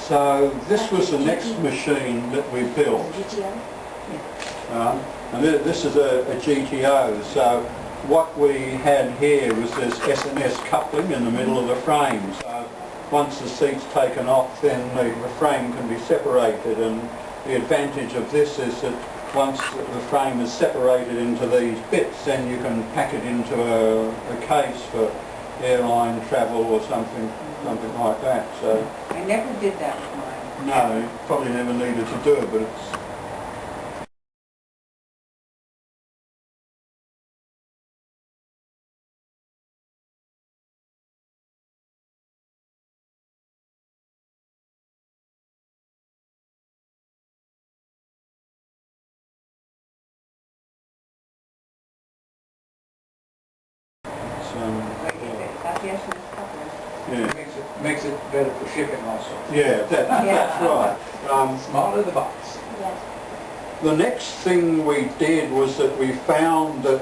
So this was the next machine that we built. And this is a GTO. So what we had here was this S&S coupling in the middle of the frame. So once the seat's taken off, then the frame can be separated, and the advantage of this is that once the frame is separated into these bits, then you can pack it into a case for airline travel or something like that. So I never did that with mine. no, probably never needed to do it, but it's It makes it better for shipping also. yeah, that's right. Smaller the box. Yes. The next thing we did was that we found that,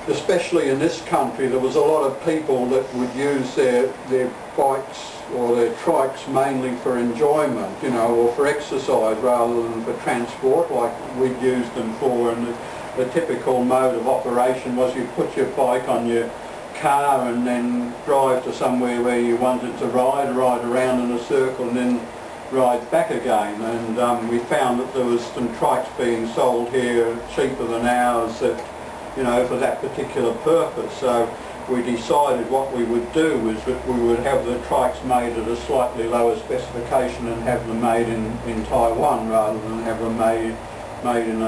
especially in this country, there was a lot of people that would use their bikes or their trikes mainly for enjoyment, you know, or for exercise rather than for transport like we'd used them for. And the typical mode of operation was you put your bike on your car and then drive to somewhere where you wanted to ride around in a circle and then ride back again. And we found that there was some trikes being sold here cheaper than ours, that, you know, for that particular purpose. So we decided what we would do is that we would have the trikes made at a slightly lower specification and have them made in Taiwan rather than have them made in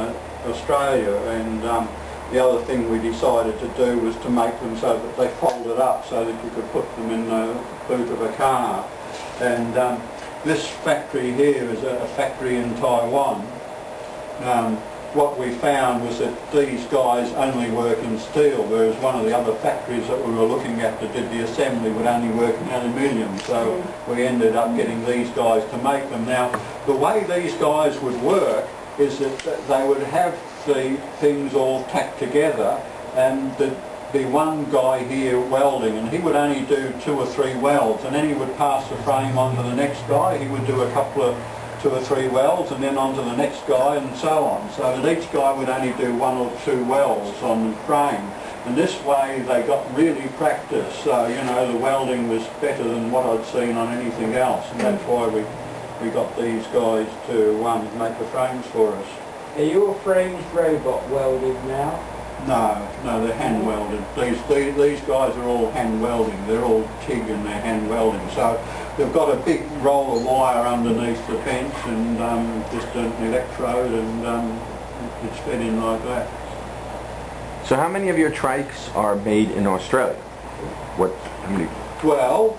Australia. And the other thing we decided to do was to make them so that they folded up so that you could put them in the boot of a car. And this factory here is a factory in Taiwan. What we found was that these guys only work in steel, whereas one of the other factories that we were looking at that did the assembly would only work in aluminium. So we ended up getting these guys to make them. Now, the way these guys would work is that they would have the things all tacked together, and there'd be one guy here welding, and he would only do 2 or 3 welds, and then he would pass the frame on to the next guy. He would do a couple of 2 or 3 welds and then on to the next guy, and so on, so that each guy would only do 1 or 2 welds on the frame. And this way they got really practice. So, you know, the welding was better than what I'd seen on anything else, and that's why we got these guys to make the frames for us. Are your frames robot welded now? No, they're hand welded. These guys are all hand welding. They're all TIG and they're hand welding. So they've got a big roll of wire underneath the bench and just an electrode, and it's fed in like that. So how many of your trikes are made in Australia? How many? Well,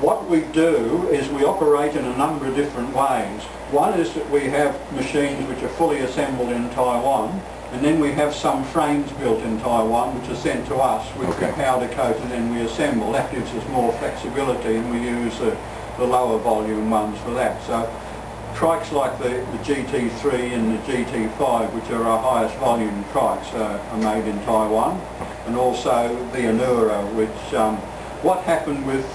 what we do is we operate in a number of different ways. One is that we have machines which are fully assembled in Taiwan, and then we have some frames built in Taiwan which are sent to us, which we powder coat and then we assemble. That gives us more flexibility, and we use the lower volume ones for that. So trikes like the GT3 and the GT5, which are our highest volume trikes, are made in Taiwan, and also the Anura, which what happened with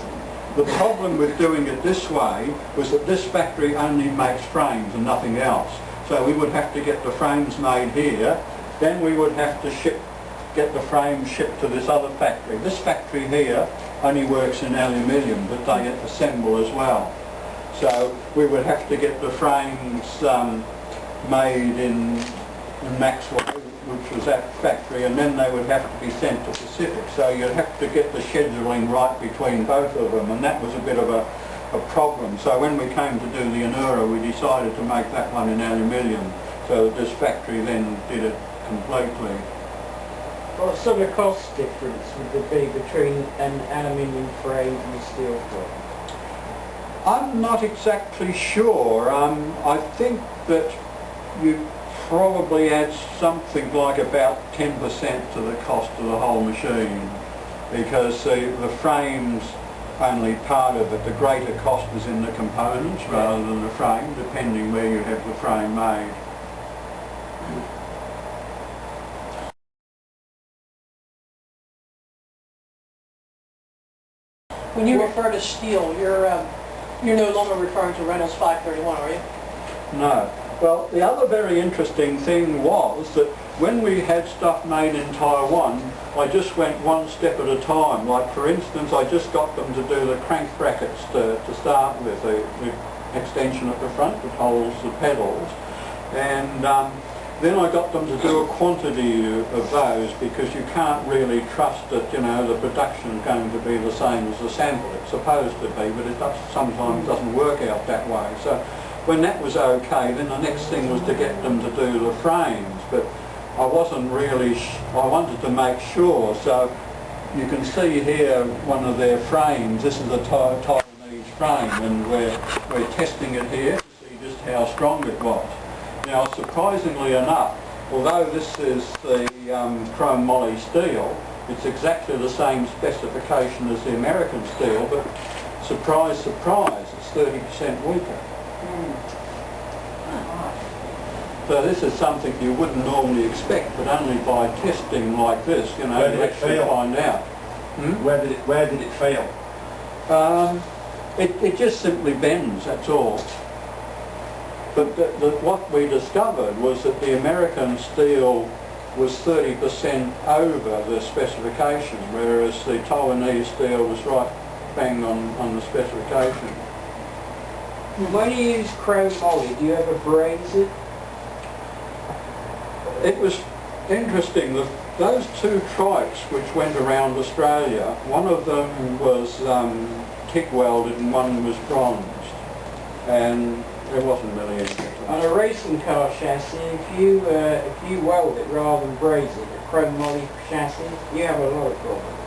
the problem with doing it this way was that this factory only makes frames and nothing else. So we would have to get the frames made here, then we would have to get the frames shipped to this other factory. This factory here only works in aluminium, but they assemble as well. So we would have to get the frames made in Maxwell, which was that factory, and then they would have to be sent to Pacific. So you'd have to get the scheduling right between both of them, and that was a bit of a problem. So when we came to do the Anura, we decided to make that one in aluminium, so that this factory then did it completely. What sort of cost difference would there be between an aluminium frame and a steel frame? I'm not exactly sure. I think that you probably adds something like about 10% to the cost of the whole machine, because the frame's only part of it. The greater cost is in the components rather than the frame, depending where you have the frame made. When you refer to steel, you're no longer referring to Reynolds 531, are you? No. Well, the other very interesting thing was that when we had stuff made in Taiwan, I just went one step at a time. Like, for instance, I just got them to do the crank brackets to start with, the extension at the front that holds the pedals. And then I got them to do a quantity of those, because you can't really trust that, you know, the production is going to be the same as the sample. It's supposed to be, but it sometimes doesn't work out that way. So when that was okay, then the next thing was to get them to do the frames. But I wasn't really, I wanted to make sure. So you can see here one of their frames. This is a Taiwanese frame, and we're testing it here to see just how strong it was. Now, surprisingly enough, although this is the chrome moly steel, it's exactly the same specification as the American steel, but surprise, surprise, it's 30% weaker. So this is something you wouldn't normally expect, but only by testing like this, you know, you actually find out. Where did it fail? It just simply bends, that's all. But what we discovered was that the American steel was 30% over the specification, whereas the Taiwanese steel was right bang on the specification. When you use chrome moly, do you ever braze it? It was interesting, those two trikes which went around Australia, one of them was TIG welded and one was bronzed, and there wasn't really any difference. On a racing car chassis, if you weld it rather than braze it, a chrome moly chassis, you have a lot of problems.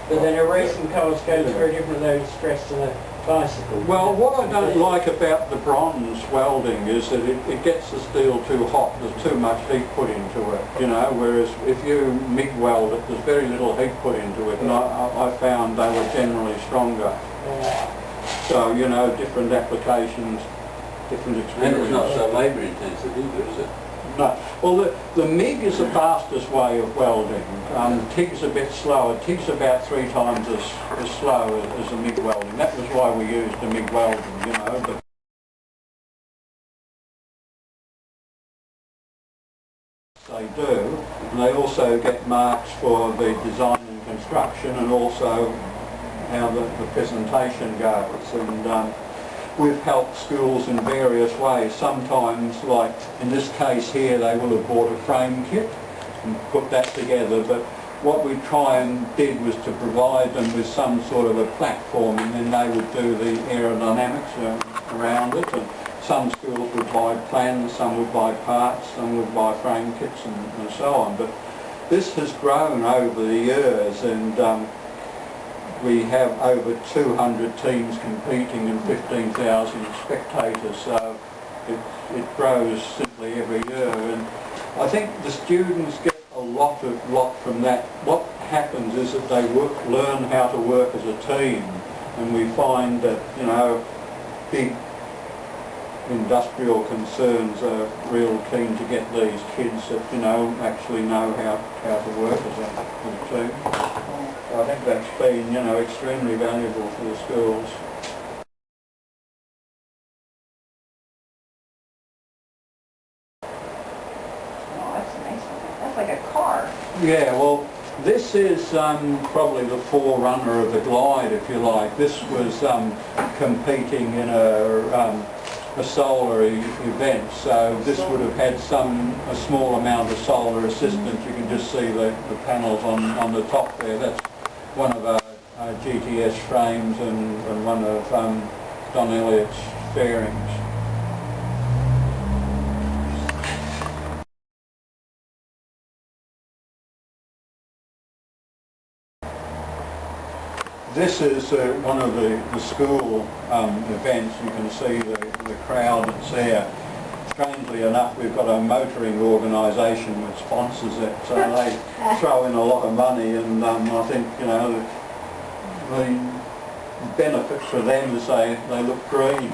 But then a racing car's go through a different load of stress than a bicycle. Well, what I don't like about the bronze welding is that it gets the steel too hot. There's too much heat put into it, you know, whereas if you MIG weld it, there's very little heat put into it, and I found they were generally stronger. So, you know, different applications, different experiences. And it's not so labour intensive either, is it? No. Well, the MIG is the fastest way of welding. TIG's a bit slower. TIG's about 3 times as slow as the MIG welding. That was why we used the MIG welding, you know. But they do. And they also get marks for the design and construction, and also how the presentation goes. And we've helped schools in various ways. Sometimes, like in this case here, they will have bought a frame kit and put that together, but what we try and did was to provide them with some sort of a platform, and then they would do the aerodynamics around it. And some schools would buy plans, some would buy parts, some would buy frame kits, and so on. But this has grown over the years, and we have over 200 teams competing and 15,000 spectators, so it grows simply every year. And I think the students get a lot from that. What happens is that they learn how to work as a team, and we find that, you know, big industrial concerns are real keen to get these kids that, you know, actually know how to work as a team. I think that's been, you know, extremely valuable for the schools. Oh, that's nice. That's like a car. Yeah, well, this is probably the forerunner of the Glide, if you like. This was competing in a solar event, so this would have had a small amount of solar assistance. You can just see the panels on the top there. That's one of our GTS frames and one of Don Elliott's fairings. This is one of the school events. You can see the crowd that's there. Strangely enough, we've got a motoring organisation which sponsors it, so they throw in a lot of money, and I think, you know, the benefit for them is they look green.